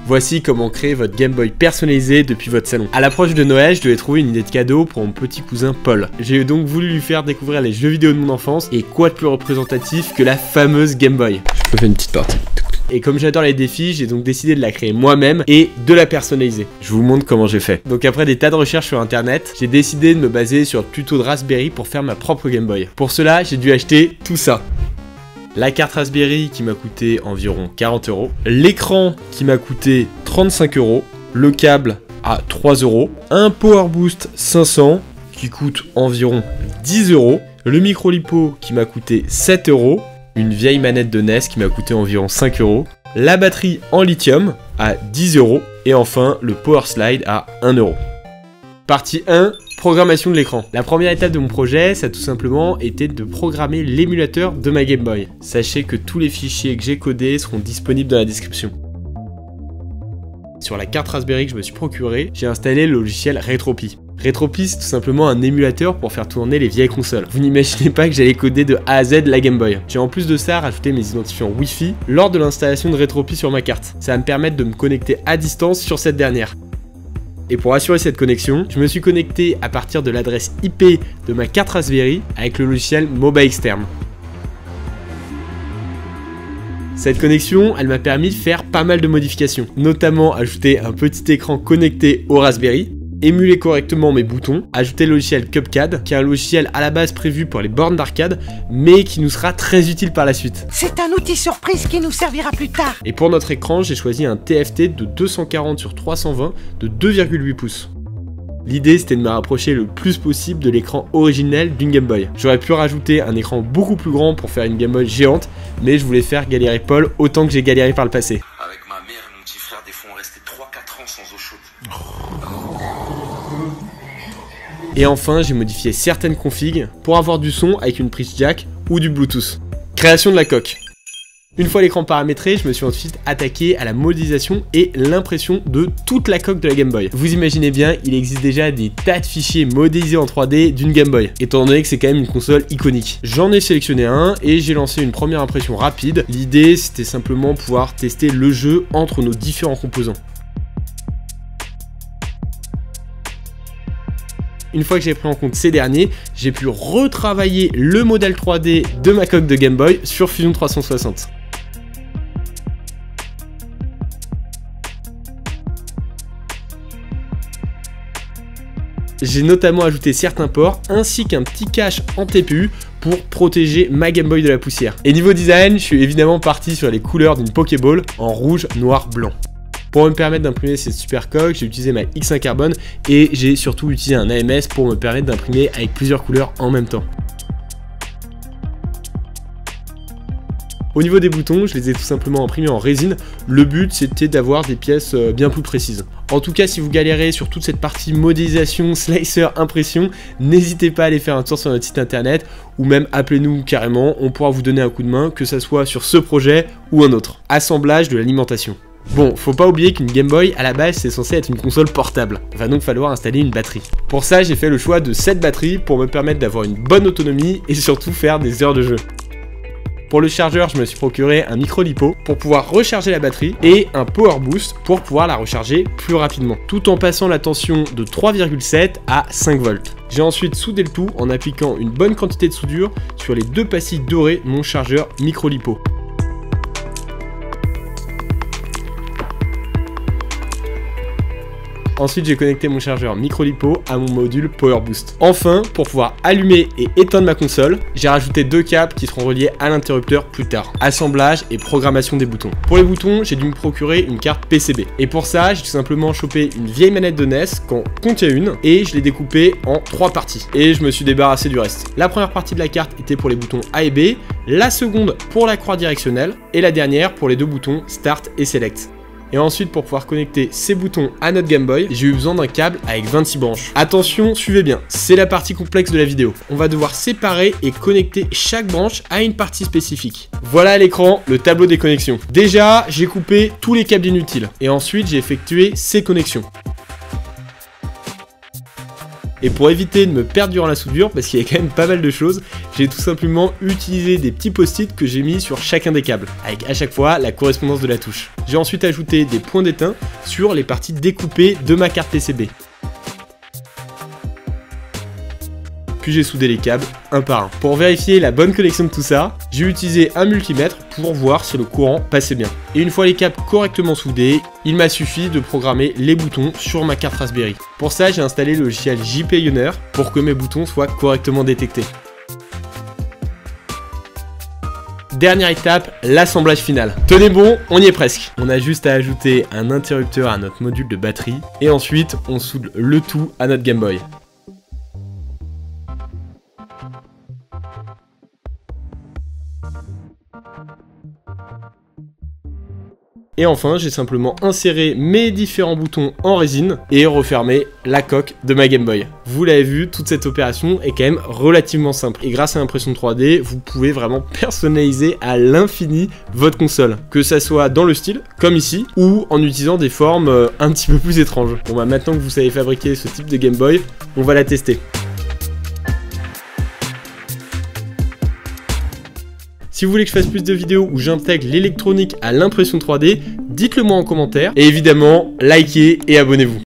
Voici comment créer votre Game Boy personnalisé depuis votre salon. À l'approche de Noël, je devais trouver une idée de cadeau pour mon petit cousin Paul. J'ai donc voulu lui faire découvrir les jeux vidéo de mon enfance, et quoi de plus représentatif que la fameuse Game Boy. Je peux faire une petite partie. Et comme j'adore les défis, j'ai donc décidé de la créer moi-même et de la personnaliser. Je vous montre comment j'ai fait. Donc après des tas de recherches sur internet, j'ai décidé de me baser sur le tuto de Raspberry pour faire ma propre Game Boy. Pour cela, j'ai dû acheter tout ça. La carte Raspberry qui m'a coûté environ 40 €, l'écran qui m'a coûté 35 €, le câble à 3 €, un Power Boost 500 qui coûte environ 10 €, le micro LiPo qui m'a coûté 7 €, une vieille manette de NES qui m'a coûté environ 5 €, la batterie en lithium à 10 € et enfin le Power Slide à 1 €. Partie 1, programmation de l'écran. La première étape de mon projet, ça a tout simplement été de programmer l'émulateur de ma Game Boy. Sachez que tous les fichiers que j'ai codés seront disponibles dans la description. Sur la carte Raspberry que je me suis procurée, j'ai installé le logiciel Retropie. Retropie, c'est tout simplement un émulateur pour faire tourner les vieilles consoles. Vous n'imaginez pas que j'allais coder de A à Z la Game Boy. J'ai en plus de ça rajouté mes identifiants Wi-Fi lors de l'installation de Retropie sur ma carte. Ça va me permettre de me connecter à distance sur cette dernière. Et pour assurer cette connexion, je me suis connecté à partir de l'adresse IP de ma carte Raspberry avec le logiciel MOBA Externe. Cette connexion, elle m'a permis de faire pas mal de modifications, notamment ajouter un petit écran connecté au Raspberry, émuler correctement mes boutons, ajouter le logiciel Cupcad, qui est un logiciel à la base prévu pour les bornes d'arcade, mais qui nous sera très utile par la suite. C'est un outil surprise qui nous servira plus tard. Et pour notre écran, j'ai choisi un TFT de 240 sur 320 de 2,8 pouces. L'idée, c'était de me rapprocher le plus possible de l'écran originel d'une Game Boy. J'aurais pu rajouter un écran beaucoup plus grand pour faire une Game Boy géante, mais je voulais faire galérer Paul autant que j'ai galéré par le passé. Avec ma mère et mon petit frère, des fois on restait 3-4 ans sans eau chaude. Et enfin, j'ai modifié certaines configs pour avoir du son avec une prise jack ou du Bluetooth. Création de la coque. Une fois l'écran paramétré, je me suis ensuite attaqué à la modélisation et l'impression de toute la coque de la Game Boy. Vous imaginez bien, il existe déjà des tas de fichiers modélisés en 3D d'une Game Boy, étant donné que c'est quand même une console iconique. J'en ai sélectionné un et j'ai lancé une première impression rapide. L'idée, c'était simplement pouvoir tester le jeu entre nos différents composants. Une fois que j'ai pris en compte ces derniers, j'ai pu retravailler le modèle 3D de ma coque de Game Boy sur Fusion 360. J'ai notamment ajouté certains ports ainsi qu'un petit cache en TPU pour protéger ma Game Boy de la poussière. Et niveau design, je suis évidemment parti sur les couleurs d'une Pokéball en rouge, noir, blanc. Pour me permettre d'imprimer cette super coque, j'ai utilisé ma X1 Carbone et j'ai surtout utilisé un AMS pour me permettre d'imprimer avec plusieurs couleurs en même temps. Au niveau des boutons, je les ai tout simplement imprimés en résine. Le but, c'était d'avoir des pièces bien plus précises. En tout cas, si vous galérez sur toute cette partie modélisation, slicer, impression, n'hésitez pas à aller faire un tour sur notre site internet ou même appelez-nous carrément, on pourra vous donner un coup de main, que ça soit sur ce projet ou un autre. Assemblage de l'alimentation. Bon, faut pas oublier qu'une Game Boy, à la base, c'est censé être une console portable. Il va donc falloir installer une batterie. Pour ça, j'ai fait le choix de 7 batteries pour me permettre d'avoir une bonne autonomie et surtout faire des heures de jeu. Pour le chargeur, je me suis procuré un micro LiPo pour pouvoir recharger la batterie et un Power Boost pour pouvoir la recharger plus rapidement, tout en passant la tension de 3,7 à 5 volts. J'ai ensuite soudé le tout en appliquant une bonne quantité de soudure sur les deux pastilles dorées de mon chargeur micro LiPo. Ensuite, j'ai connecté mon chargeur micro LiPo à mon module Power Boost. Enfin, pour pouvoir allumer et éteindre ma console, j'ai rajouté 2 câbles qui seront reliés à l'interrupteur plus tard. Assemblage et programmation des boutons. Pour les boutons, j'ai dû me procurer une carte PCB. Et pour ça, j'ai tout simplement chopé une vieille manette de NES qu'en contient une et je l'ai découpée en 3 parties. Et je me suis débarrassé du reste. La première partie de la carte était pour les boutons A et B, la seconde pour la croix directionnelle et la dernière pour les 2 boutons Start et Select. Et ensuite, pour pouvoir connecter ces boutons à notre Game Boy, j'ai eu besoin d'un câble avec 26 branches. Attention, suivez bien, c'est la partie complexe de la vidéo. On va devoir séparer et connecter chaque branche à une partie spécifique. Voilà à l'écran le tableau des connexions. Déjà, j'ai coupé tous les câbles inutiles. Et ensuite, j'ai effectué ces connexions. Et pour éviter de me perdre durant la soudure, parce qu'il y a quand même pas mal de choses, j'ai tout simplement utilisé des petits post-it que j'ai mis sur chacun des câbles, avec à chaque fois la correspondance de la touche. J'ai ensuite ajouté des points d'étain sur les parties découpées de ma carte PCB. Puis j'ai soudé les câbles un par un. Pour vérifier la bonne connexion de tout ça, j'ai utilisé un multimètre pour voir si le courant passait bien. Et une fois les câbles correctement soudés, il m'a suffi de programmer les boutons sur ma carte Raspberry. Pour ça, j'ai installé le logiciel JPioneer pour que mes boutons soient correctement détectés. Dernière étape, l'assemblage final. Tenez bon, on y est presque. On a juste à ajouter un interrupteur à notre module de batterie et ensuite on soude le tout à notre Game Boy. Et enfin, j'ai simplement inséré mes différents boutons en résine et refermé la coque de ma Game Boy. Vous l'avez vu, toute cette opération est quand même relativement simple. Et grâce à l'impression 3D, vous pouvez vraiment personnaliser à l'infini votre console. Que ça soit dans le style, comme ici, ou en utilisant des formes un petit peu plus étranges. Bon bah maintenant que vous savez fabriquer ce type de Game Boy, on va la tester. Si vous voulez que je fasse plus de vidéos où j'intègre l'électronique à l'impression 3D, dites-le moi en commentaire. Et évidemment, likez et abonnez-vous.